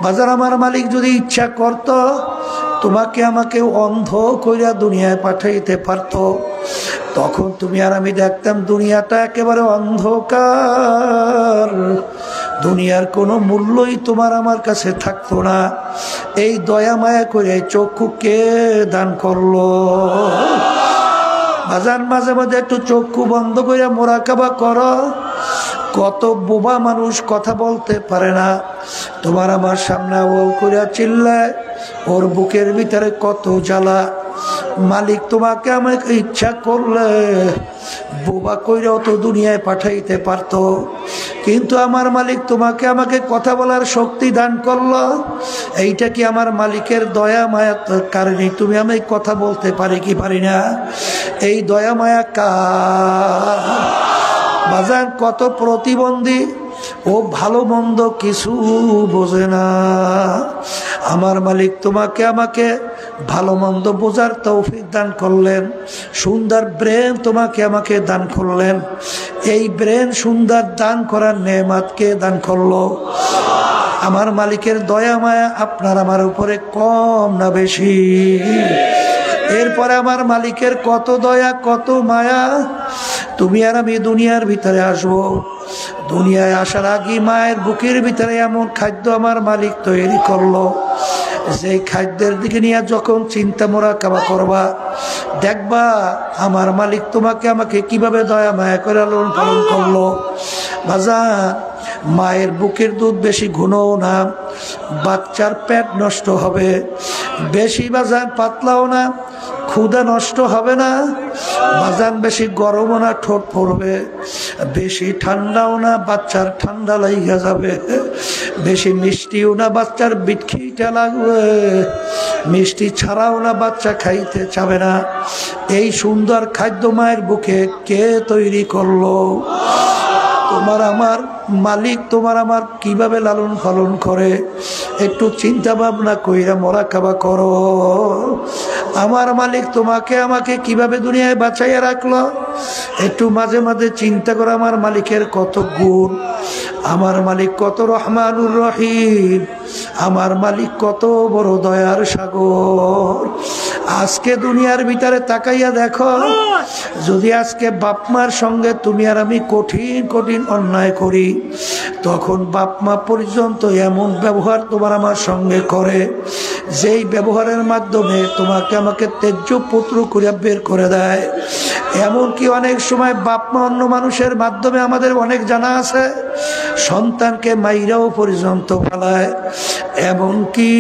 বাজার আমার মালিক যদি ইচ্ছা করত তোমাকে আমাকে অন্ধ কইরা দুনিয়ায় পাঠাইতে পারতো, তখন তুমি আর আমি দেখতাম দুনিয়াটা একেবারে অন্ধকার, দুনিয়ার কোনো মূল্যই তোমার আমার কাছে থাকতো না। এই দয়া মায়া করে চক্ষু কে দান করলো? বাজার মাঝে মাঝে একটু চক্ষু বন্ধ করে মোরাকাবা করো। কত বোবা মানুষ কথা বলতে পারে না, তোমার আমার সামনে ও করে চিল্লায়, ওর বুকের ভিতরে কত জ্বালা। মালিক তোমাকে আমাকে ইচ্ছা করলে বোবা কইরাও তো দুনিয়ায় পাঠাইতে পারতো, কিন্তু আমার মালিক তোমাকে আমাকে কথা বলার শক্তি দান করলো। এইটা কি আমার মালিকের দয়া মায়া কারণে তুমি আমি কথা বলতে পারি কি পারি না? এই দয়া মায়া কার? বাজার কত প্রতিবন্ধী, ও ভালো মন্দ কিছু বোঝে না। আমার মালিক তোমাকে আমাকে ভালো মন্দ বোঝার তৌফিক দান করলেন, সুন্দর ব্রেন তোমাকে আমাকে দান করলেন। এই ব্রেন সুন্দর দান করার নেয়ামতকে দান করলো আমার মালিকের দয়া মায়া আপনার আমার উপরে কম না বেশি? এরপরে আমার মালিকের কত দয়া কত মায়া। তুমি আর আমি দুনিয়ার ভিতরে আসবো, দুনিয়ায় আসার আগে মায়ের বুকের ভিতরে এমন খাদ্য আমার মালিক তৈরি করলো, যে খাদ্যের দিকে নিয়ে যখন চিন্তা মোরাকাবা করবা দেখবা আমার মালিক তোমাকে আমাকে কিভাবে দয়া মায়া করে লালন পালন করলো। বাজা, মায়ের বুকের দুধ বেশি ঘনও না, বাচ্চার পেট নষ্ট হবে। বেশি বাজান পাতলাও না, ক্ষুধা নষ্ট হবে না। বাজান বেশি গরমও না, ঠোঁট পড়বে। বেশি ঠান্ডাও না, বাচ্চার ঠান্ডা লাগিয়া যাবে। বেশি মিষ্টিও না, বাচ্চার বিটখিটা লাগবে। মিষ্টি ছাড়াও না, বাচ্চা খাইতে চাবে না। এই সুন্দর খাদ্য মায়ের বুকে কে তৈরি করলো? তোমার আমার মালিক তোমার আমার কিভাবে লালন পালন করে একটু চিন্তা ভাবনা কইরা মোরাকাবা করো। আমার মালিক তোমাকে আমাকে কিভাবে দুনিয়ায় বাঁচাইয়া রাখলো একটু মাঝে মাঝে চিন্তা করো। আমার মালিকের কত গুণ, আমার মালিক কত রহমানুর রহিম, আমার মালিক কত বড় দয়ার সাগর। আজকে দুনিয়ার ভিতরে তাকাইয়া দেখো, যদি আজকে বাপ মার সঙ্গে তুমি আর আমি কঠিন কঠিন অন্যায় করি, তখন বাপ মা পর্যন্ত এমন ব্যবহার তোমার আমার সঙ্গে করে, যেই ব্যবহারের মাধ্যমে তোমাকে আমাকে তেজ্য পুত্র করে বের করে দেয়। এমনকি অনেক সময় বাপ মা অন্য মানুষের মাধ্যমে আমাদের অনেক জানা আছে, সন্তানকে মাইরাও পর্যন্ত ফেলায়। এমনকি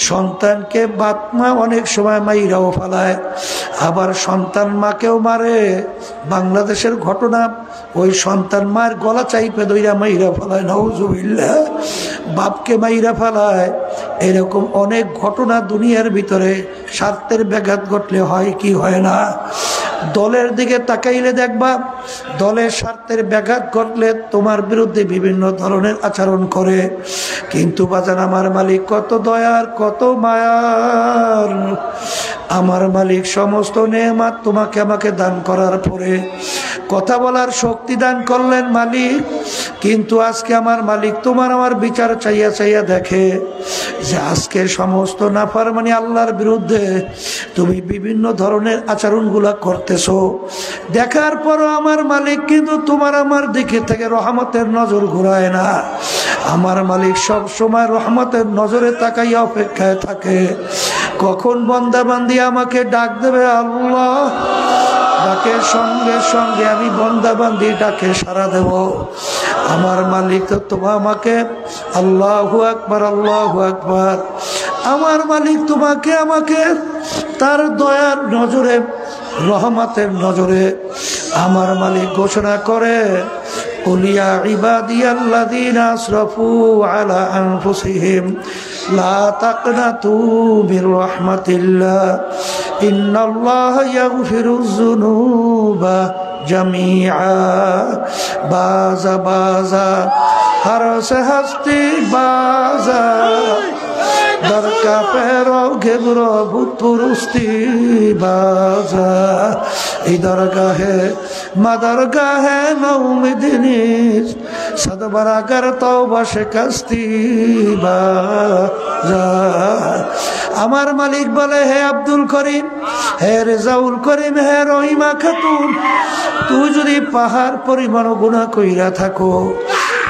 সন্তানকে বাপ মা অনেক সময় মাইরাও ফেলায়, আবার সন্তান মাকেও মারে। বাংলাদেশের ঘটনা, ওই সন্তান মায়ের গলা চাইপে দইরা মাইরা ফেলায়, নাউজুবিল্লাহ, বাপকে মাইরা ফেলায়। এরকম অনেক ঘটনা দুনিয়ার ভিতরে স্বার্থের ব্যাঘাত ঘটলে হয় কি হয় না? দলের দিকে তাকাইলে দেখবা, দলের স্বার্থের ব্যাঘাত ঘটলে তোমার বিরুদ্ধে বিভিন্ন ধরনের আচরণ করে। কিন্তু বাজান আমার মালিক কত দয়ার কত মায়ার। আমার মালিক সমস্ত নেয়ামত তোমাকে আমাকে দান করার পরে কথা বলার শক্তি দান করলেন মালিক। কিন্তু আজকে আমার মালিক তোমার আমার বিচার চাইয়া চাইয়া দেখে যে আজকে সমস্ত নাফরমানি আল্লাহর বিরুদ্ধে তুমি বিভিন্ন ধরনের আচরণগুলা করতেছো। দেখার পরও আমার মালিক কিন্তু তোমার আমার দিকে থেকে রহমতের নজর ঘুরায় না। আমার মালিক সব সময় রহমতের নজরে তাকাইয়া অপেক্ষায় থাকে, কখন বান্দাবান্দি আমাকে ডাক দেবে। আল্লাহ ডাকের সঙ্গে সঙ্গে আমি বান্দাবান্দি ডাকে সাড়া দেব। আমার মালিক তো আমাকে আল্লাহু আকবার আল্লাহু আকবার। আমার মালিক তোমাকে আমাকে তার দয়ার নজরে রহমতের নজরে আমার মালিক ঘোষণা করে, কুলিয়া ইবাদিয়াল্লাযীনা আসরাফু আলা আনফুসিহিম লা তাকনাতু মির রাহমাতিল্লাহ ইন্নাল্লাহা ইয়াগফিরুয যুনুবা জামিআ। বাজা বাজা হর সে হস্তি বাজা দরকা পেরো ঘেবরো ভূতপুরুস্তি বাজা। इधर गाहे मदर गाहे नौमिदिनी सदबरा कर तौबा शिकस्ती बाजार আমার মালিক বলে হে আব্দুল করিম হে রেজাউল করিম হে রহিমা খাতুন তুই যদি পাহাড় পরিমাণ গুনাহ কইরা থাকো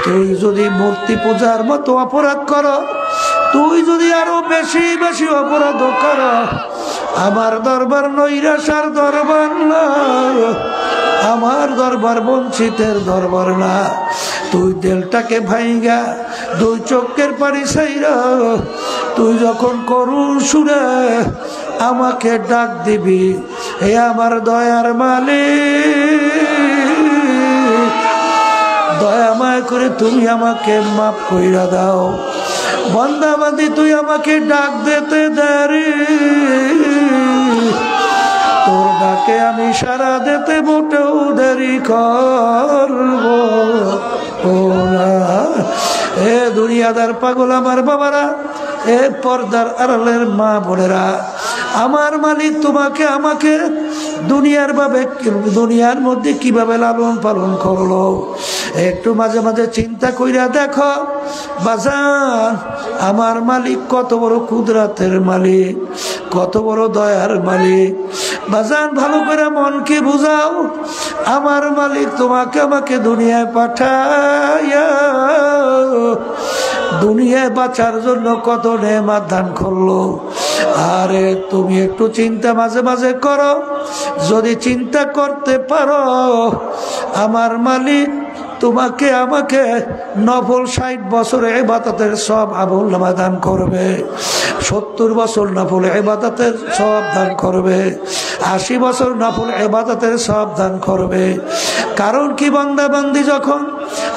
তুই যদি মূর্তি পূজার মতো অপরাধ করো তুই যদি আরো বেশি বেশি অপরাধ করো আমার দরবার নৈরাশার দরবার না আমার দরবার বঞ্চিতের দরবার না তুই দিলটাকে ভাইঙ্গা দুই চোখের পানি ছাইরা তুই যখন করুণ সুরে আমাকে ডাক দিবি হে আমার দয়ার মালিক দয়া মায়া করে তুমি আমাকে মাফ কইরা দাও বান্দা বান্দি তুই আমাকে ডাক দিতে দেরি তোর ডাকে আমি সারা দিতে মোটেও দেরি করবো না এ দুনিয়াদার পাগল আমার বাবারা এ পর্দার আড়ালের মা বোনেরা আমার মালিক তোমাকে আমাকে দুনিয়ার মধ্যে কিভাবে লালন পালন করলো একটু মাঝে মাঝে চিন্তা কইরা দেখো বাজান আমার মালিক কত বড় কুদরতের মালিক কত বড় দয়ার মালিক বাজান ভালো করে মনকে বুঝাও আমার মালিক তোমাকে আমাকে দুনিয়ায় পাঠাইয়া দুনিয়ায় বাঁচার জন্য কত নেয়ামত দান করলো আরে তুমি একটু চিন্তা মাঝে মাঝে করো যদি চিন্তা করতে পারো আমার মালিক তোমাকে আমাকে নফল 60 বছরের ইবাদতের সব আমলনামা দান করবে 70 বছর নফল ইবাদতের সব দান করবে 80 বছর নফল ইবাদতের সব দান করবে কারণ কি বান্দা বান্দি যখন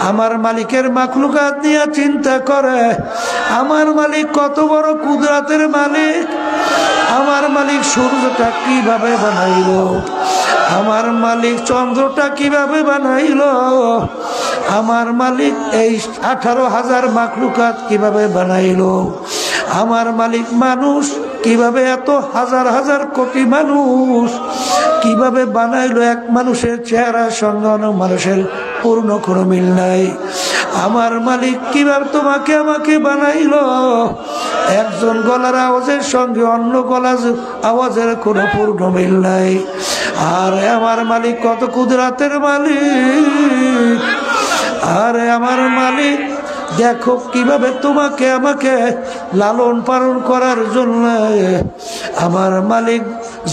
আমার মালিকের মাখলুকাত নিয়ে চিন্তা করে আমার মালিক কত বড় কুদরতের মালিক আমার মালিক সূর্যটা কিভাবে বানাইলো আমার মালিক চন্দ্রটা কিভাবে বানাইলো আমার মালিক এই 18,000 মাখলুকাত কিভাবে বানাইলো আমার মালিক মানুষ কিভাবে এত হাজার হাজার কোটি মানুষ কিভাবে বানাইলো এক মানুষের চেহারার সঙ্গে অন্য মানুষের পূর্ণ কোনো মিল নাই আমার মালিক কিভাবে তোমাকে আমাকে বানাইলো একজন গলার আওয়াজের সঙ্গে অন্য গলার আওয়াজের কোনো পূর্ণ মিল নাই আর আমার মালিক কত কুদরতের মালিক আরে আমার মালিক দেখো কিভাবে তোমাকে আমাকে লালন পালন করার জন্য আমার মালিক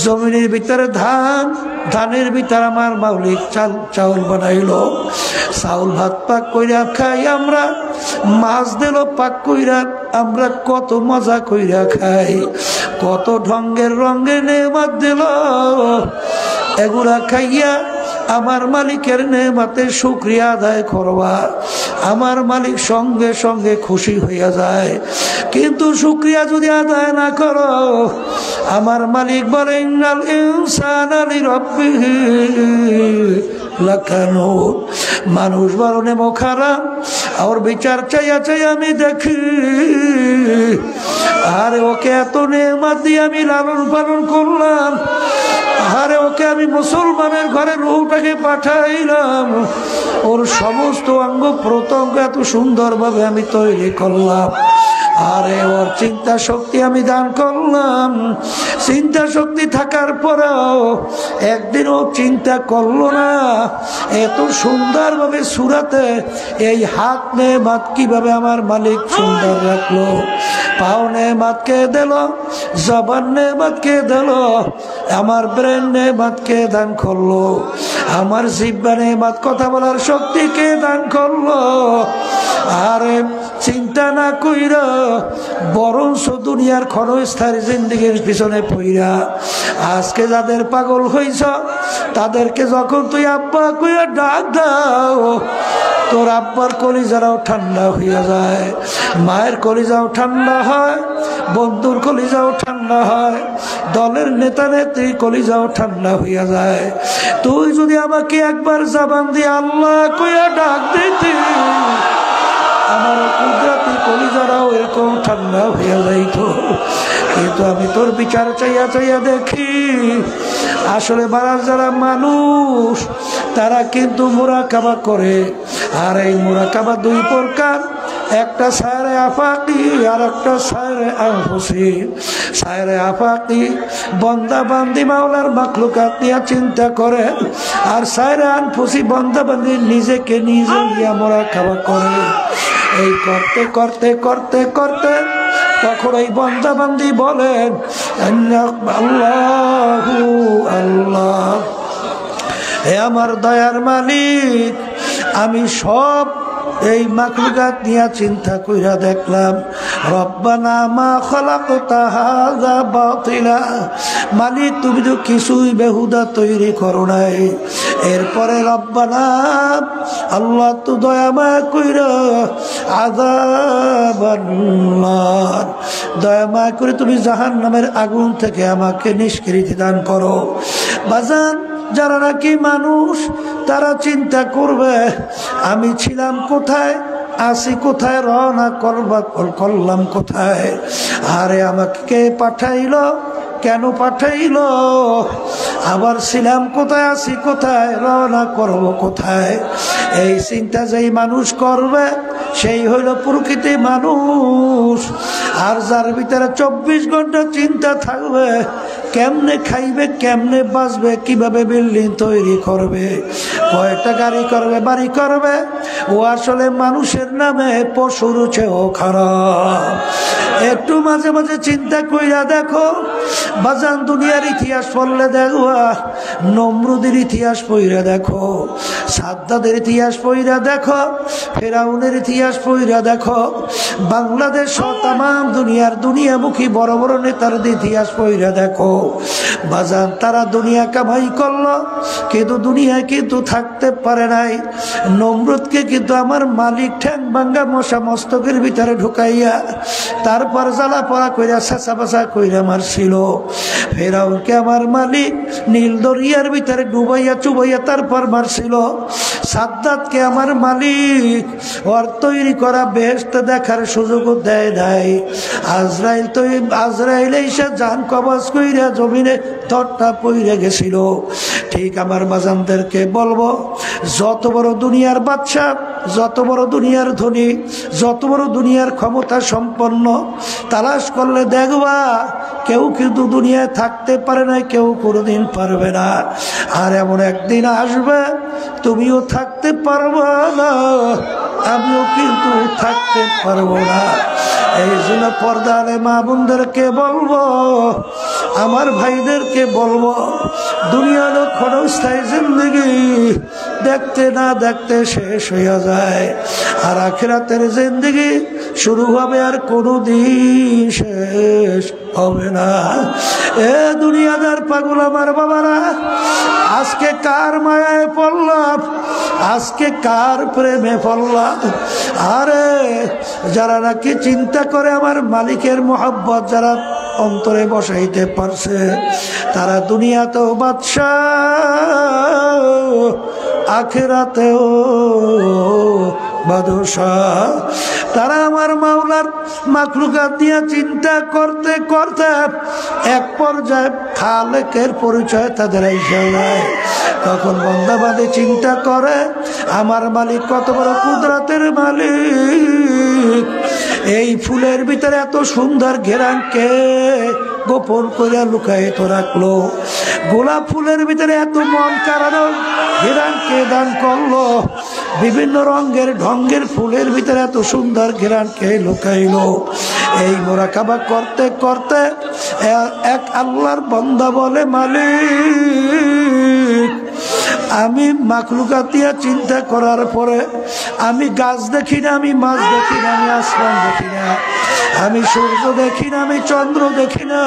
জমিনের ভিতরে ধানের ভিতরে আমার মালিক চাউল বানাইলো চাউল ভাত পাক কইরা খাই আমরা মাছ দিল পাক কইরা আমরা কত মজা কইরা খাই কত ঢঙ্গের রঙের নেয়ামত দিল এগুলা খাইয়া আমার মালিকের নেয়ামতের শুকরিয়া আদায় করবা আমার মালিক সঙ্গে সঙ্গে খুশি হইয়া যায় কিন্তু শুকরিয়া যদি আদায় না করো আমার মালিক বলে ইন্নাল ইনসানা লিরাব্বিহি লাকানুদ মানুষ বড় নেমো খারাপ আর বিচার চাইয়া চাই আমি দেখি আরে ওকে এত নেয়ামত দিয়ে আমি লালন পালন করলাম আরে ওকে আমি মুসলমানের ঘরে রূহটাকে পাঠাইলাম ওর সমস্ত অঙ্গ প্রত্যঙ্গ এত সুন্দরভাবে আমি তৈরি করলাম আরে ওর চিন্তা শক্তি আমি দান করলাম চিন্তা শক্তি থাকার পরেও একদিন ও চিন্তা করলো না এত সুন্দরভাবে সুরাতে এই হাত নেয়ামত কিভাবে আমার মালিক সুন্দর রাখলো পাও নেয়ামত কে দিল জবান নেয়ামত কে দিল আমার ব্রেন নেয়ামত কে দান করলো আমার জিহ্বা নেয়ামত কথা বলার শক্তি কে দান করলো আরে চিন্তা না কইরা বরঞ্চ দুনিয়ার ক্ষণস্থায়ী জিন্দেগির পিছনে পইরা আজকে যাদের পাগল হইছ তাদেরকে যখন তুই আব্বা কইয়া ডাক দাও তোর আব্বার কলিজারাও ঠান্ডা হইয়া যায় মায়ের কলিজাও ঠান্ডা হয় বন্ধুর কলিজাও ঠান্ডা হয় দলের নেতা নেত্রী কলিজাও ঠান্ডা হইয়া যায় তুই যদি আমাকে একবার জবান দিয়ে আল্লাহ কইয়া ডাক দিতি আমার কুদরতি কলিজারাও এরকম ঠান্ডা হইয়া যাইত কিন্তু আমি তোর বিচার চাইয়া চাইয়া দেখি আসলে বাড়ার যারা মানুষ তারা কিন্তু মুরাকাবা করে। আর এই মুরাকাবা দুই প্রকার, একটা সায়রে আফাকি আর একটা সায়রে আনফুসি। সায়রে আফাকি বন্দা বান্দি মাওলার মাখলুকাত নিয়ে চিন্তা করে, আর সায়রে আনফুসি বন্দা বান্দি নিজেকে নিজে নিয়ে মুরাকাবা করে। এই করতে করতে করতে করতে তখন এই বন্দা বান্দি বলেন আল্লাহু আল্লাহ, হে আমার দয়ার মালিক, আমি সব এই মাখলুকাত নিয়ে চিন্তা কইরা দেখলাম, রব্বানা মা খালাকতা হাযা বাতিলা, মালিক তুমি তো কিছুই বেহুদা তৈরি করো নাই। এরপরে রব্বানা আল্লাহ তো দয়া মায়া কইরা আযাবান নার, দয়া মায়া করে তুমি জাহান্নামের আগুন থেকে আমাকে নিষ্কৃতি দান করো। বাজান, যারা নাকি মানুষ তারা চিন্তা করবে আমি ছিলাম কোথায়, আসি কোথায়, রওনা করলাম কোথায়, আরে আমাকে কে পাঠাইলো, কেন পাঠাইলো, আবার ছিলাম কোথায়, আসি কোথায়, রওনা করব কোথায়। এই চিন্তা যেই মানুষ করবে সেই হইল প্রকৃতি মানুষ। আর যার ভিতরে 24 ঘন্টা চিন্তা থাকবে কেমনে খাইবে, কেমনে বাঁচবে, কিভাবে বিল্ডিং তৈরি করবে, কয়টা গাড়ি করবে, বাড়ি করবে, ও আসলে মানুষের নামে পশুর চেয়েও খারাপ। একটু মাঝে মাঝে চিন্তা কইরা দেখো বাজান, দুনিয়ার ইতিহাস পড়লে দেখবা, নমরুদের ইতিহাস পড়িয়া দেখো, সাদ্দাদের ইতিহাস পড়িয়া দেখো, ফেরাউনের ইতিহাস পড়িয়া দেখো, বাংলাদেশ তাম দুনিয়ার দুনিয়ামুখী বড় বড় নেতাদের ইতিহাস পড়িয়া দেখো। বাজান, তারা দুনিয়া কামাই করলো কিন্তু দুনিয়া কিন্তু থাকতে পারে নাই। নমরুদকে কিন্তু আমার মালিক ঠ্যাং ভাঙ্গা মশা মস্তকের ভিতরে ঢুকাইয়া তারপর জ্বালা পড়া কইরা চেঁচা বাচা কইরা মারছিল। ফেরাউনকে আমার মালিক নীল দরিয়ার ভিতরে ডুবাইয়া চুবাইয়া তারপর মারছিল। সাদ্দাতকে আমার মালিক ওর তৈরি করা বেহেশত দেখার সুযোগও দেয় নাই। আজরাইল এসে জান কবজ কইরা জমিনে তটটা পইরে গেছিল। ঠিক আমার বাজানদেরকে বলবো, যত বড় দুনিয়ার বাদশা, যত বড় দুনিয়ার ধনী, যত বড় দুনিয়ার ক্ষমতা সম্পন্ন, তালাশ করলে দেখবা কেউ কিন্তু দুনিয়ায় থাকতে পারে না, কেউ কোনোদিন পারবে না। আর এমন একদিন আসবে তুমিও থাকতে পারবো না, আমিও কিন্তু থাকতে পারবো না। এই জন্য পর্দারে মা বোনদেরকে বলবো, আমার ভাইদেরকে বলবো, দুনিয়ার ক্ষণস্থায়ী জিন্দগি দেখতে না দেখতে শেষ হইয়া যায়, আর আখিরাতের জিন্দগি শুরু হবে আর কোনোদিন শেষ হবে না। এ দুনিয়াদার পাগল আমার বাবারা, আজকে কার মায়ায় পড়লাম, আজকে কার প্রেমে পড়লাম। আরে যারা নাকি চিন্তা করে আমার মালিকের মহব্বত যারা অন্তরে বসাইতে পারছে, তারা দুনিয়াতেও বাদশাহ, আখিরাতেও বাদশাহ। তারা আমার মাওলার মাখলুকাত নিয়ে চিন্তা করতে করতে এক পর্যায়ে খালেকের পরিচয় তাদের আইসা যায়। তখন বন্দাবাদে চিন্তা করে আমার মালিক কত বড় কুদরতের মালিক, এই ফুলের ভিতরে এত সুন্দর ঘেরানকে গোপন করে লুকায় তো রাখলো, গোলাপ ফুলের ভিতরে এত মন কারানো ঘেরানকে দান করলো, বিভিন্ন রঙের ঢঙ্গের ফুলের ভিতরে এত সুন্দর ঘেরানকে লুকাইলো। এই মুরাকাবা করতে করতে এক আল্লাহর বান্দা বলে, মালিক আমি মাখলুকাত দিয়া চিন্তা করার পরে আমি গাছ দেখি না, আমি মাছ দেখি না, আমি আসমান দেখি না, আমি সূর্য দেখি না, আমি চন্দ্র দেখি না,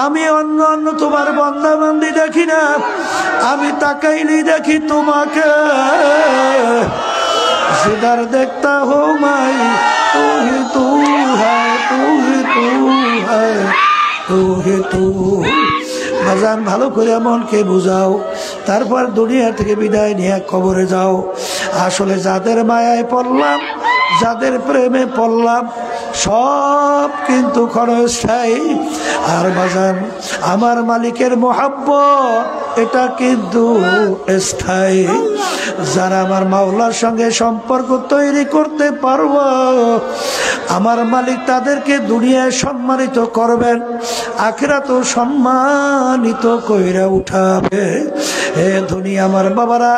আমি অন্য অন্য তোমার বান্দা বান্দি দেখি না, আমি তাকাইলেই দেখি তোমাকে। जिधर देखता हो मैं तू ही तू है, तू ही तू है, तू ही तू। বাজান ভালো করে মনকে বুঝাও, তারপর দুনিয়া থেকে বিদায় নিয়ে কবরে যাও। আসলে যাদের মায়ায় পড়লাম, যাদের প্রেমে পড়লাম, সব কিন্তু ক্ষণস্থায়ী। আর বাজান আমার মালিকের মোহাব্বত এটা কিন্তু স্থায়ী। যারা আমার মাওলার সঙ্গে সম্পর্ক তৈরি করতে পারবো, আমার মালিক তাদেরকে দুনিয়ায় সম্মানিত করবেন, আখিরাতেও সম্মানিত কইরা উঠাবে। হে দুনিয়া আমার বাবারা,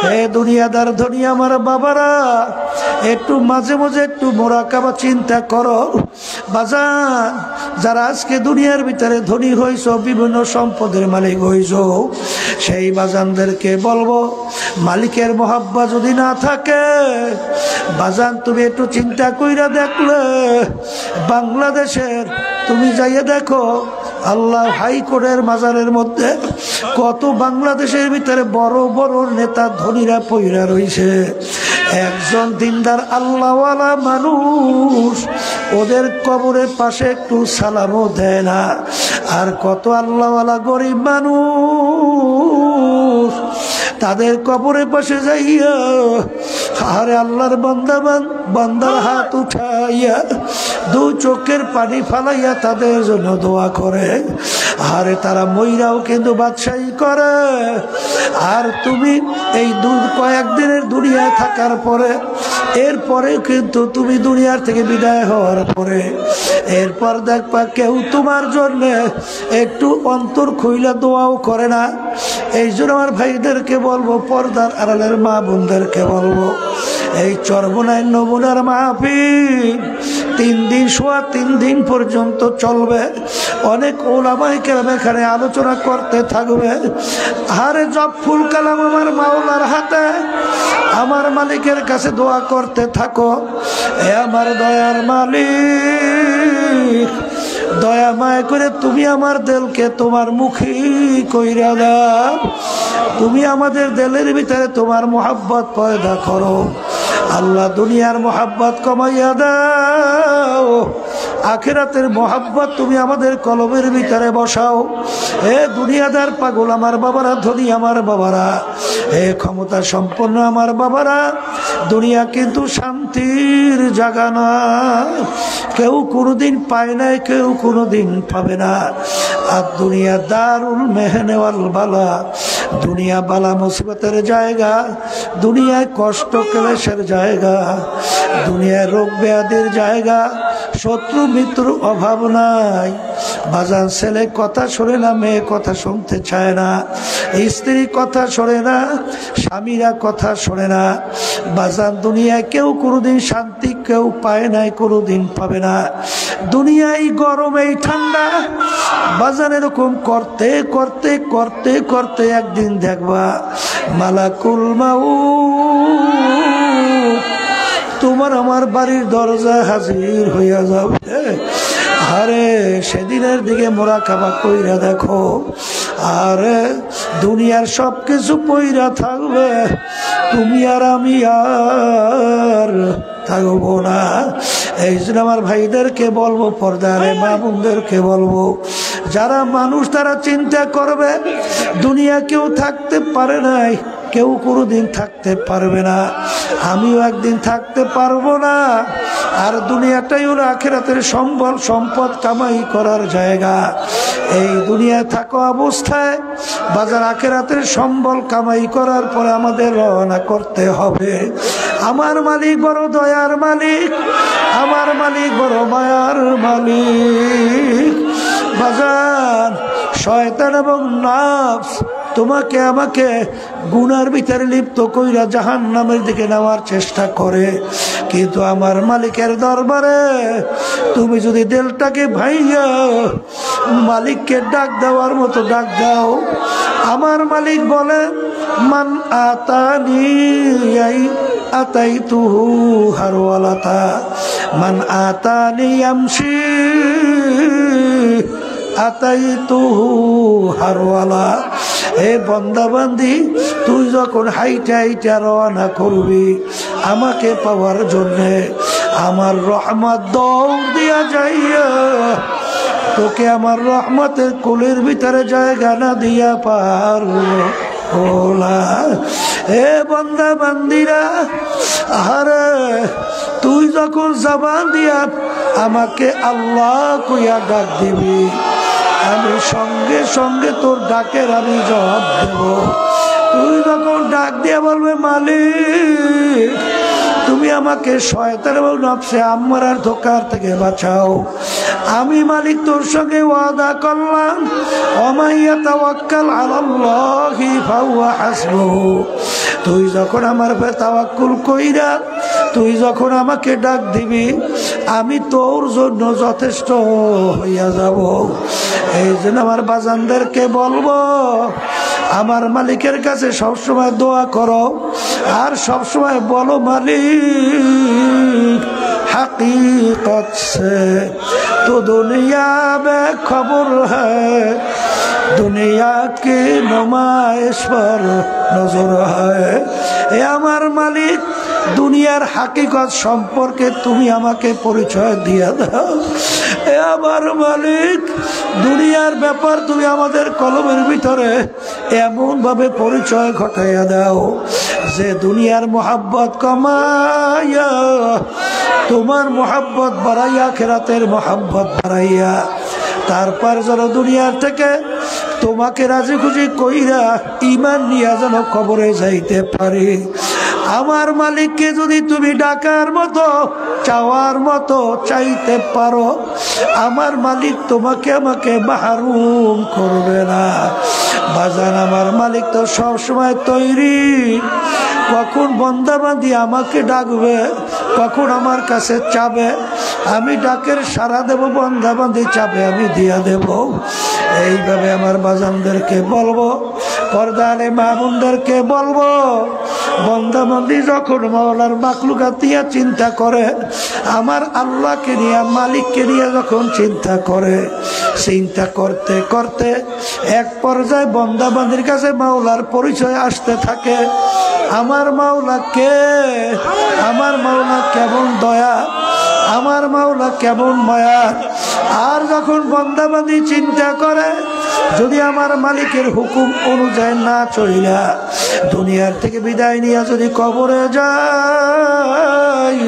হে দুনিয়াদার ধনী আমার বাবারা, একটু মাঝে মাঝে একটু মোরাকাবা চিন্তা করো বাজান। যারা আজকে দুনিয়ার ভিতরে ধনী হইছ, বিভিন্ন সম্পদের মালিক হইছ, সেই বাজানদেরকে বলবো মালিকের মোহাব্বত যদি না থাকে বাজান, তুমি একটু চিন্তা কইরা দেখলে বাংলাদেশের তুমি যাইয়ে দেখো আল্লাহ হাইকোর্টের মাজারের মধ্যে কত বাংলাদেশের ভিতরে বড় বড় নেতা ধনীরা পইরা রইছে। একজন দিনদার আল্লাহওয়ালা মানুষ ওদের কবরের পাশে একটু সালামও দেয় না। আর কত আল্লাহওয়ালা গরিব মানুষ তাদের কবরের পাশে যাইয়া আরে আল্লাহর বান্দার হাত উঠাইয়া দু চোখের পানি ফালাইয়া তাদের জন্য দোয়া করে। আরে তারা মইরাও কিন্তু বাদশাহী করে। আর তুমি এই কয়েকদিনের দুনিয়ায় থাকার পরে, এরপরে কিন্তু তুমি দুনিয়ার থেকে বিদায় হওয়ার পরে এরপর দেখবা কেউ তোমার জন্য একটু অন্তর খুইলা দোয়াও করে না। এই জন্য আমার ভাইদেরকে বলবো, পর্দার আড়ালের মা বোনদেরকে বলবো, এই চরমনায় নমুনার মাহফিল 3 দিন সোয়া 3 দিন পর্যন্ত চলবে। অনেক ওলামায়ে কেরাম এখানে আলোচনা করতে থাকবে। আরে জব ফুল কালাম আমার মাওলার হাতে, আমার মালিকের কাছে দোয়া করতে থাকো। এ আমার দয়ার মালিক, দয়া মায়া করে তুমি আমার দিলকে তোমার মুখী কইরা দাও। তুমি আমাদের দিলের ভিতরে তোমার মোহাব্বত পয়দা করো আল্লাহ। দুনিয়ার মোহাব্বত কমাইয়া দাও, আখিরাতের মোহাব্বত তুমি আমাদের কলবের ভিতরে বসাও। এ দুনিয়াদার পাগল আমার বাবারা, ধনী আমার বাবারা, এ ক্ষমতা সম্পন্ন আমার বাবারা, দুনিয়া কিন্তু শান্তির জায়গা না। কেউ কোনোদিন পায় নাই, কেউ কোনোদিন পাবে না। আর দুনিয়া দারুল মেহনে ওয়াল বালা, দুনিয়া বালা মুসিবতের জায়গা, দুনিয়ায় কষ্ট ক্লেশের জায়গা, দুনিয়ায় রোগ ব্যাধির জায়গা, শত্রু মিত্র অভাব নাই। বাজান ছেলে কথা শোনে না, মেয়ে কথা শুনতে চায় না, স্ত্রী কথা শোনে না, স্বামীরা কথা শোনে না। বাজান দুনিয়ায় কেউ কোনোদিন শান্তি কেউ পায় নাই, কোনোদিন পাবে না। দুনিয়ায় গরম এই ঠান্ডা, বাজান এরকম করতে করতে করতে করতে একদিন দেখবা মালাকুল মাউত তোমার আমার বাড়ির দরজায় হাজির হইয়া যাবে। আরে সেদিনের দিকে মোরাকাবা কইরা দেখো, আরে দুনিয়ার সব কিছু পইরা থাকবে, তুমি আর আমি আর থাকবো না। এই জন্য আমার ভাইদেরকে বলবো, পর্দারে মা বোনদেরকে বলবো, যারা মানুষ তারা চিন্তা করবে দুনিয়া কেউ থাকতে পারে নাই, কেউ কোনোদিন থাকতে পারবে না, আমিও একদিন থাকতে পারবো না। আর দুনিয়াটাই হলো আখিরাতের সম্পদ কামাই করার জায়গা। এই দুনিয়ায় থাকা অবস্থায় বাজার আখিরাতের সম্বল কামাই করার পরে আমাদের রওনা করতে হবে। আমার মালিক বড় দয়ার মালিক, আমার মালিক বড় মায়ার মালিক। বাজার শয়তান এবং নাফস তোমাকে আমাকে গুনার ভিতরে লিপ্ত কইরা জাহান্নামের দিকে নেওয়ার চেষ্টা করে, কিন্তু আমার মালিকের দরবারে তুমি যদি দিলটাকে ভাইয়া মালিককে ডাক দেওয়ার মতো ডাক দাও। আমার মালিক বলে, মান আতানি আতাইতুহু হারওয়ালাতা, মান আতানি আমশি আতাইতুহু হারওয়ালা। হে বন্দাবান্দি, তুই যখন হাইটা হাইটা রওনা করবি আমাকে পাওয়ার জন্যে, আমার রহমত দৌড় দিয়া যাইয়া তোকে আমার রহমতের কোলের ভিতরে জায়গা না দিয়া পারবো। ওলা এ বান্দা বান্দিরা, আরে তুই যখন জবান দিয়া আমাকে আল্লাহ কইয়া ডাক দিবি, আমি সঙ্গে সঙ্গে তোর ডাকের আমি জবাব দেব। তুই যখন ডাক দিয়া বলবে মালিক তুমি আমাকে শয়তান এবং নফসে আম্মারার ধোঁকার থেকে বাঁচাও, আমি মালিক তোর সঙ্গে ওয়াদা করলাম ওমাইয়া তাওয়াক্কাল আলাল্লাহি ফাহুয়া হাসবুহু। তুই যখন আমার উপর তাওয়াক্কুল কইরা তুই যখন আমাকে ডাক দিবি আমি তোর জন্য যথেষ্ট হইয়া যাব। এই জন্য আমার বাজানদেরকে বলবো আমার মালিকের কাছে সবসময় দোয়া করো আর সবসময় বলো মালিক हकीकत से तो दुनिया में खबर है, दुनिया की नुमाइश पर नजर है। ए আমার মালিক দুনিয়ার হাকিকত সম্পর্কে তুমি আমাকে পরিচয় দিয়ে দাও। এ আমার মালিক দুনিয়ার ব্যাপার তুমি আমাদের কলমের ভিতরে এমন ভাবে পরিচয় ঘটাইয়া দাও যে দুনিয়ার মোহাব্বত কমাইয়া তোমার মোহাব্বত বাড়াইয়া আখিরাতের মোহাব্বত বাড়াইয়া তারপর যেন দুনিয়ার থেকে তোমাকে রাজি খুশি কইরা ঈমান নিয়ে যেন কবরে যাইতে পারি। আমার মালিককে যদি তুমি ডাকার মতো চাওয়ার মতো চাইতে পারো আমার মালিক তোমাকে আমাকে মাহরুম করবে না। বাজান আমার মালিক তো সবসময় তৈরি, কখন বন্দাবান্দি আমাকে ডাকবে কখন আমার কাছে চাবে আমি ডাকের সাড়া দেব, বন্দাবান্দি চাবে আমি দিয়া দেব। এইভাবে আমার বাজানদেরকে বলবো, পর্দারে মামুনদেরকে বলবো বন্দাবান্দি যখন মাওলার মাখলুকাত নিয়ে চিন্তা করে আমার আল্লাহকে নিয়ে মালিককে নিয়ে যখন চিন্তা করে চিন্তা করতে করতে এক পর্যায়ে বন্দাবান্দির কাছে মাওলার পরিচয় আসতে থাকে। আমার মাওলা কে, আমার মাওলা কেমন দয়া, আমার মাওলা কেমন মায়া। আর যখন বন্দাবান্দি চিন্তা করে যদি আমার মালিকের হুকুম অনুযায়ী না চলিলা দুনিয়ার থেকে বিদায় নিয়ে যদি কবরে যায়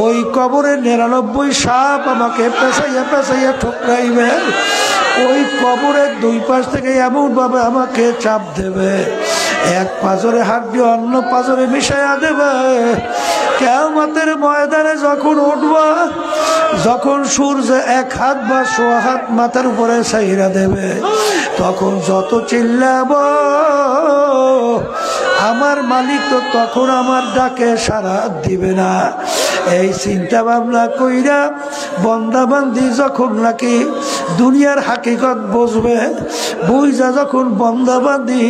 ওই কবরে 99 সাপ আমাকে পেছাইয়া পেছাইয়া ঠোকরাইবে, ওই কবরের দুই পাশ থেকে এমন ভাবে আমাকে চাপ দেবে এক পাজরে হাড্ডি অন্য পাজরে মিশাইয়া দেবে। কিয়ামতের ময়দানে যখন উঠবা যখন সূর্য এক হাত বা সোয়া হাত মাথার উপরে ছাইরা দেবে তখন যত চিল্লাবো আমার মালিক তো তখন আমার ডাকে সাড়া দিবে না। এই চিন্তা ভাবনা কইরা বন্দাবান্দি যখন নাকি দুনিয়ার হাকিকত বুঝবে বুঝা যখন বন্দাবান্দি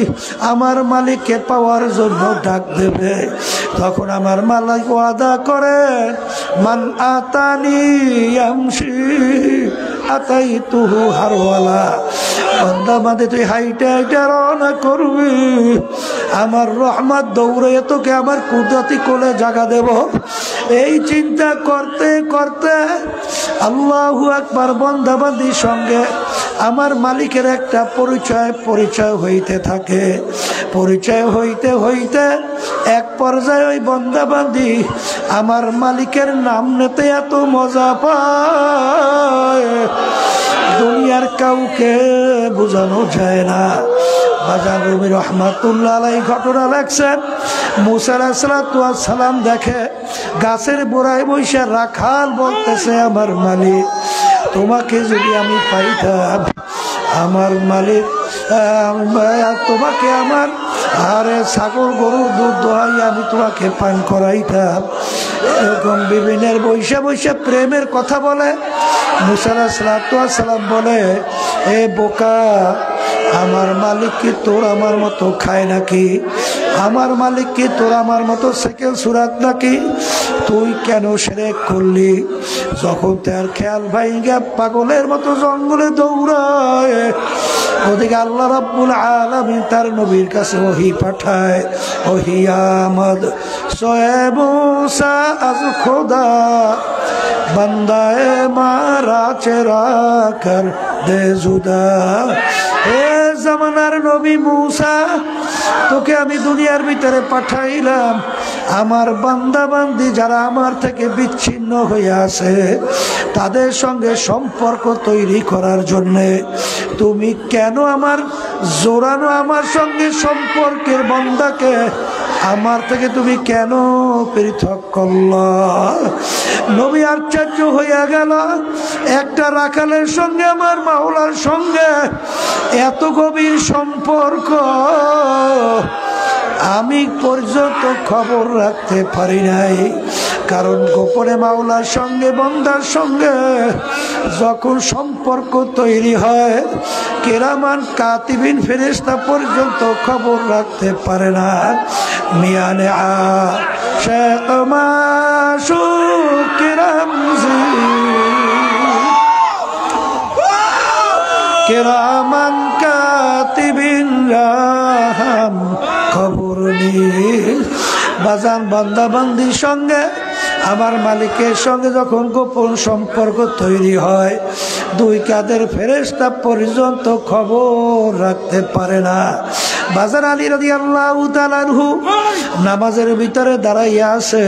আমার মালিককে পাওয়ার জন্য ডাক দেবে তখন আমার মালিক ওয়াদা করে মান আতানি ইয়ামশি আতাইতুহু হারওয়ালা। বন্দাবান্দি তুই হাইটা হাইটা রওনা করবি আমার রহমত দৌড়ে তোকে আমার কুদরতি কোলে জায়গা দেব। এই চিন্তা করতে করতে আল্লাহু আকবার বন্দাবান্দির সঙ্গে আমার মালিকের একটা পরিচয় হইতে থাকে। পরিচয় হইতে হইতে এক পর্যায়ে ওই বন্দাবান্দি আমার মালিকের নাম নিতে এত মজা পায় দুনিয়ার কাউকে বোঝানো যায় না। বাজার রুমি রহমাতুল্লাহ আলাইহি ঘটনা লেখছেন মুসা আলাইহিস সালাম দেখে গাছের গোড়ায় বসে রাখাল বলতেছে আমার মালিক তোমাকে যদি আমি পাইতাম আমার মালিক তোমাকে আমার আরে ছাগল গরুর দুধ দোহাই আমি তোমাকে পান করাইতাম। এরকম বিভিন্ন বৈশা বৈশা প্রেমের কথা বলে মুসা আলাইহিস সালাম বলে এ বোকা আমার মালিক কি তোর আমার মতো খায় নাকি, আমার মালিক কি তোর আমার মতো সেকেল সুরাত নাকি, তুই কেন শিরক করলি? যখন তার খেয়াল ভাইঙ্গা পাগলের মতো জঙ্গলে দৌড়ায় ওদিকে আল্লাহ রাব্বুল আলামিন তার নবীর কাছে ওহী পাঠায় ওহী আমদ সোয়ে মুসা আজ খোদা বান্দায়ে মারা চেরা কর দে জুদা। এ জামানার নবী মুসা তোকে আমি দুনিয়ার ভিতরে পাঠাইলাম আমার বান্দা বান্দি যারা আমার থেকে বিচ্ছিন্ন হয়ে আছে তাদের সঙ্গে সম্পর্ক তৈরি করার জন্যে। তুমি কেন আমার জোরানো আমার সঙ্গে সম্পর্কের বান্দাকে আমার থেকে তুমি কেন পৃথক করলা? নবী আশ্চর্য হইয়া গেল, একটা রাখালের সঙ্গে আমার মাওলার সঙ্গে এত গভীর সম্পর্ক আমি পর্যন্ত খবর রাখতে পারি নাই। কারণ গোপনে মাওলার সঙ্গে বান্দার সঙ্গে যখন সম্পর্ক তৈরি হয় কেরামান কাতিবিন ফেরেশতা পর্যন্ত খবর রাখতে পারে না। মিয়ানে আশিক মাশুক কিরামজি কিরামান কাতিবিন রাহাম খবর নিয়ে বাজান বান্দা বান্দির সঙ্গে আমার মালিকের সঙ্গে যখন গোপন সম্পর্ক তৈরি হয় দুই কাঁধের ফেরেশতা পর্যন্ত খবর রাখতে পারে না। বাজার আলী রাদিয়াল্লাহু তাআলা আনহু নামাজের ভিতরে দাঁড়াইয়া আছে।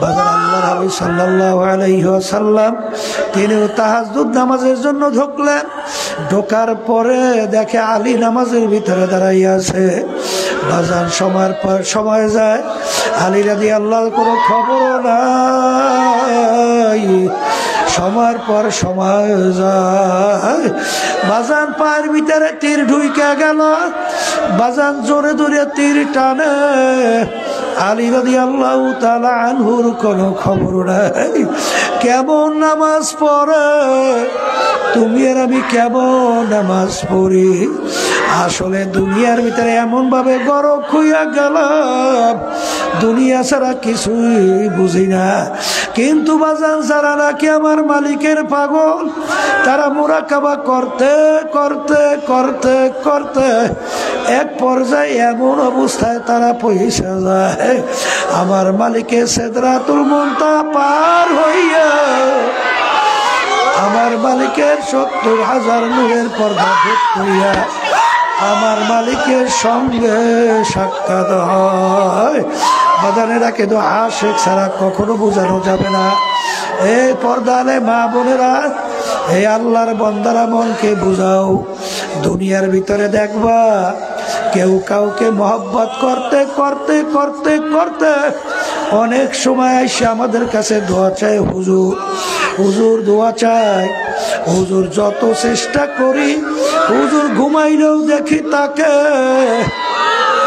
বাজার আল্লাহর হাবিব সাল্লাল্লাহু আলাইহি ওয়াসাল্লাম তিনিও তাহাজ্জুদ নামাজের জন্য ঢুকলেন। ঢোকার পরে দেখে আলী নামাজের ভিতরে দাঁড়াইয়া আছে। বাজার সময়ের পর সময় যায়, আলী রাদিয়াল্লাহু কোনো খবর নাই। সময়ের পর সময় যায়, বাজান পায়ের ভিতরে তীর ঢুইকা গেল। বাজান জোরে জোরে তীর টানে, আলী রাদিয়াল্লাহু তাআলা আনহুর কোনো খবর নাই। কেমন নামাজ পড়ে তুমি আর আমি, কেমন নামাজ পড়ি? আসলে দুনিয়ার ভিতরে এমন ভাবে গরক হইয়া গেলাম দুনিয়া ছাড়া কিছুই বুঝি না। কিন্তু বাজান যারা নাকি আমার মালিকের পাগল তারা মুরাকাবা করতে করতে করতে করতে এক পর্যায়ে এমন অবস্থায় তারা পৌঁছে যায় আমার মালিকের সিদরাতুল মুনতাহা পার হইয়া আমার মালিকের ৭০,০০০ নূরের পর্দা ভেদ করিয়া আমার মালিকের সঙ্গে সাক্ষাৎ হয়। বাদানেরা কিন্তু আশিক ছাড়া কখনো বোঝানো যাবে না। এই পর্দালে মা বোনেরা, এই আল্লাহর বান্দারা মনকে বুঝাও। দুনিয়ার ভিতরে দেখবা কেউ কাউকে মহব্বত করতে করতে করতে করতে অনেক সময় এসে আমাদের কাছে দোয়া চায়, হুজুর হুজুর দোয়া চাই। হুজুর যত চেষ্টা করি, হুজুর ঘুমাইলেও দেখি তাকে,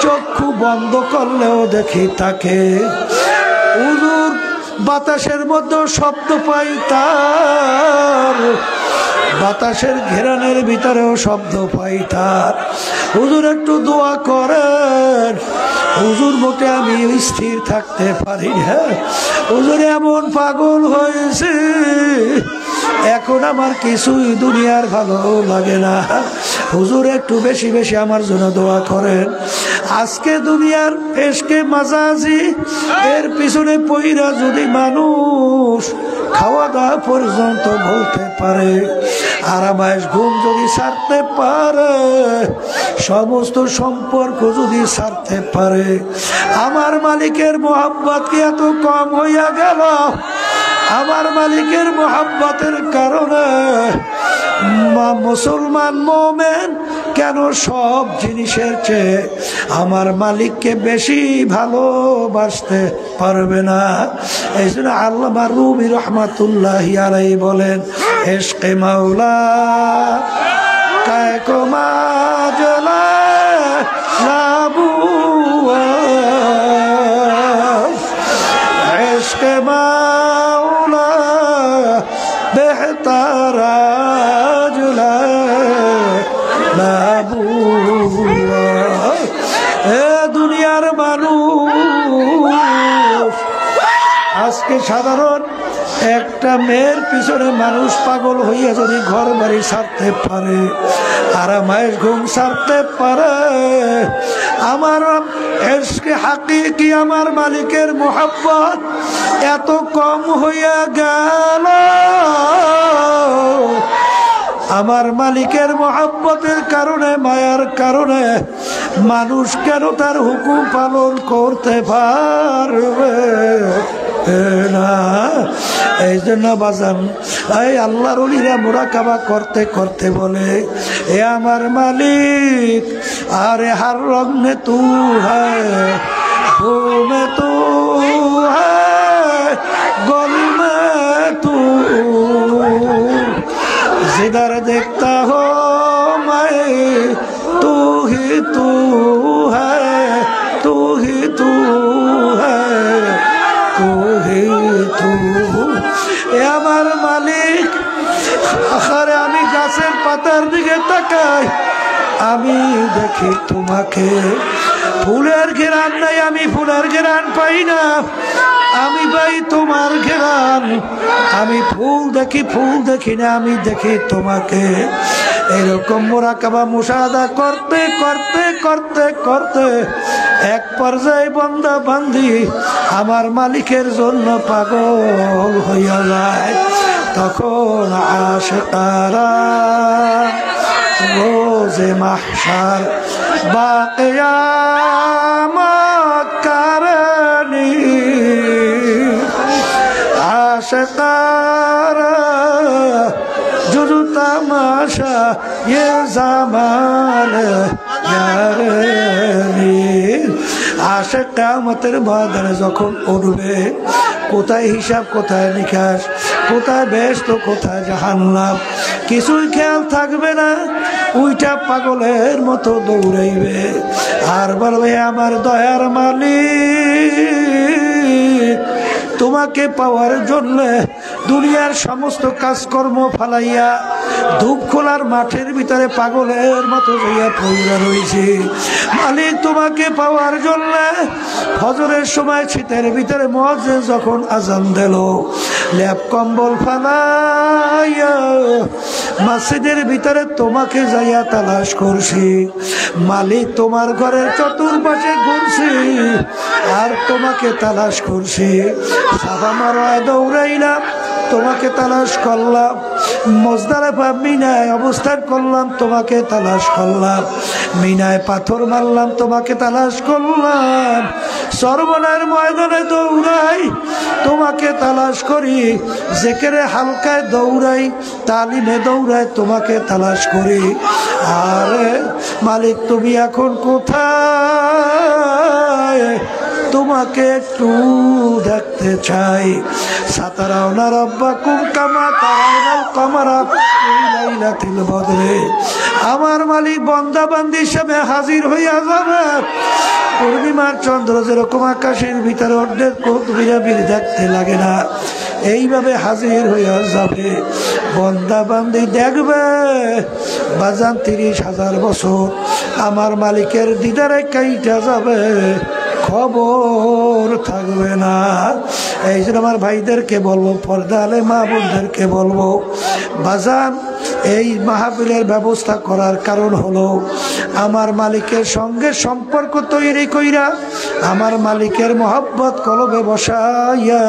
চক্ষু বন্ধ করলেও দেখি তাকে। হুজুর বাতাসের মধ্যে শব্দ পাই তার, বাতাসের ঘেরানের ভিতরেও শব্দ পাই তার। হুজুর একটু দোয়া করেন। হুজুর মোটে আমি স্থির থাকতে পারি না, হুজুর এমন পাগল হয়েছে এখন আমার কিছুই দুনিয়ার ভালো লাগে না। হুজুর একটু বেশি বেশি আমার জন্য দোয়া করেন। আজকে দুনিয়ার এশকে মাজাজি এর পিছনে পইরা যদি মানুষ খাওয়া দাওয়া পর্যন্ত বলতে পারে, আরামায়েশ ঘুম যদি ছাড়তে পারে, সমস্ত সম্পর্ক যদি ছাড়তে পারে, আমার মালিকের মোহাব্বত কি এত কম হইয়া গেল? আমার মালিকের মোহাব্বতের কারণে মুসলমান মোমেন কেন সব জিনিসের চেয়ে আমার মালিককে বেশি ভালোবাসতে পারবে না? এই জন্য আল্লামা রুমি রহমাতুল্লাহি আলাইহি বলেন, ইশকে মাওলা কায়কো মাজলা লাবুয়া, ইশকে মাওলা বেহতারা জুলা লাবুয়া। এ দুনিয়ার মানুষ, আজকে সাধারণ একটা মেয়ের পিছনে মানুষ পাগল হইয়া যদি ঘর বাড়ি ছাড়তে পারে, আরামায়েশ ঘুম ছাড়তে পারে, আমার ইশকে হাকিকি আমার মালিকের মোহাব্বত এত কম হইয়া গেল। আমার মালিকের মোহাব্বতের কারণে, মায়ার কারণে মানুষ কেন তার হুকুম পালন করতে পারবে না? এই জন্য বাজান এই আল্লাহর ওলিরা মুরাকাবা করতে করতে বলে, এ আমার মালিক, আরে হার রং মে তু হ্যায়, फूल में तू है, गुल में तू, जिधर देखता हो मैं तू ही तू है, तू ही तू है, तू ही तू। এ আমার মালিক, আখারে আমি গাছের পাতার দিকে তাকাই, আমি দেখি তোমাকে। ফুলের ঘেরান নাই, আমি ফুলের ঘেরান পাই না, আমি পাই তোমার ঘেরান। আমি ফুল দেখি, ফুল দেখি না, আমি দেখি তোমাকে। এরকম মুরাকাবা মুশাহাদা করতে করতে করতে করতে এক পর্যায়ে বান্দা বান্দি আমার মালিকের জন্য পাগল হইয়া যায়। তখন আশিকারা রোজে মাহশার বা কিয়ামত কারণী, আশিকারা জুজু তামাশা ये জামাল ইয়ারনি। আশিক কিয়ামতের বাদরে যখন উঠবে, কোথায় হিসাব, কোথায় নিকাশ, কোথায় বেহেশত, কোথায় জাহান্নাম, কিছুই খেয়াল থাকবে না। উইটা পাগলের মতো দৌড়াইবে আর বলবে, আমার দয়ার মালিক, তোমাকে পাওয়ার জন্য দুনিয়ার সমস্ত কাজকর্ম ফালাইয়া ধূপ খোলার মাঠের ভিতরে পাগলের মতো যাইয়া পড়িয়া রয়েছে। মালিক, তোমাকে পাওয়ার জন্য ফজরের সময় শীতের ভিতরে মুয়াজ্জিন যখন আজান দিল, ল্যাপ কম্বল ফালাইয়া মসজিদের ভিতরে তোমাকে যাইয়া তালাশ করছি। মালিক, তোমার ঘরের চতুর্পাশে ঘুরছি আর তোমাকে তালাশ করছি। সাফা মারওয়ায় দৌড়াইলাম, তোমাকে তালাশ করলাম। মুজদালিফা মিনায় অবস্থান করলাম, তোমাকে তালাশ করলাম। মিনায় পাথর মারলাম, তোমাকে তালাশ করলাম। সর্বনার ময়দানে দৌড়াই, তোমাকে তালাশ করি। জিকিরে হালকায় দৌড়াই, তালিমে দৌড়াই, তোমাকে তালাশ করি। আরে মালিক, তুমি এখন কোথায়? তোমাকে একটু দেখতে চাই। সাতারাউনা রাব্বাকুম কামা তারাউনাল কামারা ফি লাইলাতিল বদরে। আমার মালিক বান্দা বান্দি হিসেবে হাজির হইয়া যাবে। পূর্ণিমার চন্দ্র যেরকম আকাশের ভিতরে অর্ধেক বিরাবির দেখতে লাগে না, এইভাবে হাজির হইয়া যাবে। বান্দা বান্দি দেখবে বাজান 30,000 বছর আমার মালিকের দিদারে কাইটা যাবে, খবর থাকবে না। এই জন্য আমার ভাইদেরকে বলবো, পর্দা আলে মা বোনদেরকে বলবো, বাজান এই মাহফিলের ব্যবস্থা করার কারণ হলো আমার মালিকের সঙ্গে সম্পর্ক তৈরি কইরা, আমার মালিকের মহব্বত কলবে বসাইয়া,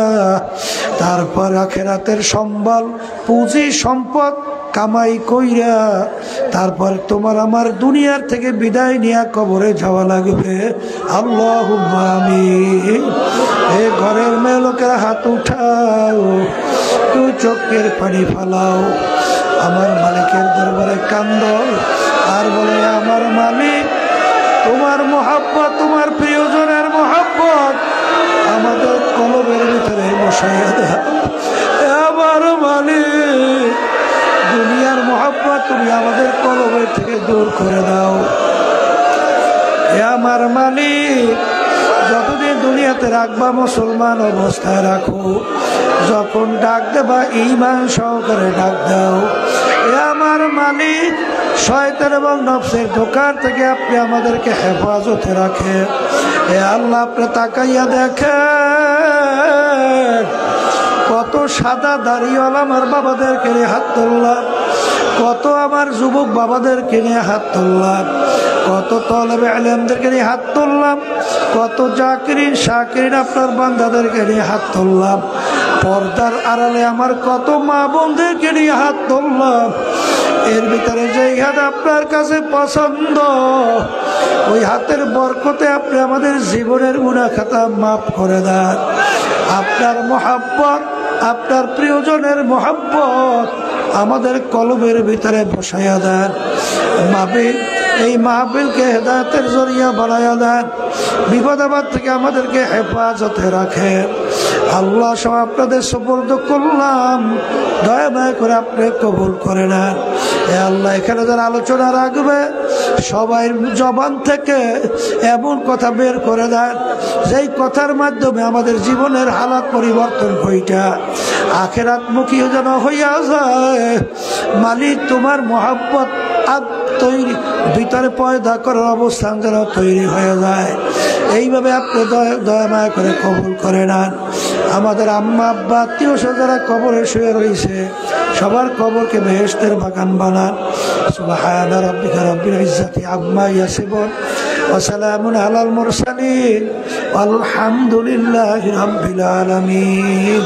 তারপর আখিরাতের সম্বল পুঁজি সম্পদ কামাই কইরা, তারপর তোমার আমার দুনিয়ার থেকে বিদায় নিয়ে কবরে যাওয়া লাগবে। আল্লাহুম্মা আমিন। এ ঘরের মেয়ে লোকেরা হাত উঠাও, তুই চোখের পানি ফালাও, আমার মালিকের দরবারে কান্দো আর বলে, আমার মালিক, তোমার মহব্বত, তোমার প্রিয়জনের মহব্বত আমাদের কলবের ভিতরে বসাইয়া দাও। আমার মালিক, দুনিয়ার মহব্বত তুমি আমাদের কলবের থেকে দূর করে দাও। হে আমার মালিক, যতদিন দুনিয়াতে রাখবা মুসলমান অবস্থায় রাখো, যখন ডাক দেবা ঈমান সহকারে ডাক দাও। হে আমার মালিক, শয়তান এবং নফসের ধোঁকার থেকে আপনি আমাদেরকে হেফাজতে রাখেন। হে আল্লাহ, আপনি তাকাইয়া দেখেন কত সাদা দাড়িওয়ালা আমার বাবাদেরকে নিয়ে হাত তুললাম, কত আমার যুবক বাবাদেরকে নিয়ে হাত তুললাম, কত তলেবে ইলমদেরকে নিয়ে হাত তুললাম, কত জাকিরিন শাকিরিন আপনার বান্দাদেরকে নিয়ে হাত তুললাম, পর্দার আড়ালে আমার কত মা বোনদেরকে নিয়ে হাত তুললাম। এর ভিতরে যেই হাত আপনার কাছে পছন্দ, ওই হাতের বরকতে আপনি আমাদের জীবনের গুনাহ খাতা মাফ করে দেন। আপনার মহাব্বত, আপনার প্রিয়জনের মহাব্বত আমাদের কলবের ভিতরে বসাইয়া দেন। মাহফিল, এই মাহফিলকে হেদায়েতের জরিয়া বানাইয়া দেন। বিপদ আপদ থেকে আমাদেরকে হেফাজতে রাখেন। আল্লাহ সব আপনাদের সুপুর্দ করলাম, দয়া মায়া করে আপনি কবুল করে নেন। এ আল্লাহ, এখানে যারা আলোচনা রাখবে সবাই জবান থেকে এমন কথা বের করে দেন যেই কথার মাধ্যমে আমাদের জীবনের হালাত পরিবর্তন হইটা আখেরাতমুখী যেন হইয়া যায়। মালিক, তোমার মহাব্বত তৈরি ভিতরে পয়দা করার অবস্থান যেন তৈরি হয়ে যায়। এইভাবে আপনি দয়া মায়া করে কবুল করে নেন। আমাদের আম্মা আব্বা আত্মীয় যারা কবরে শুয়ে রয়েছে সবার কবরকে বেহেশতের বাগান বানান। সুবহানা রাব্বিকা রাব্বিল ইজ্জাতি আম্মা ইয়াসিফুন ওয়া সালামুন আলাল মুরসালিন আলহামদুলিল্লাহি রাব্বিল আলামিন।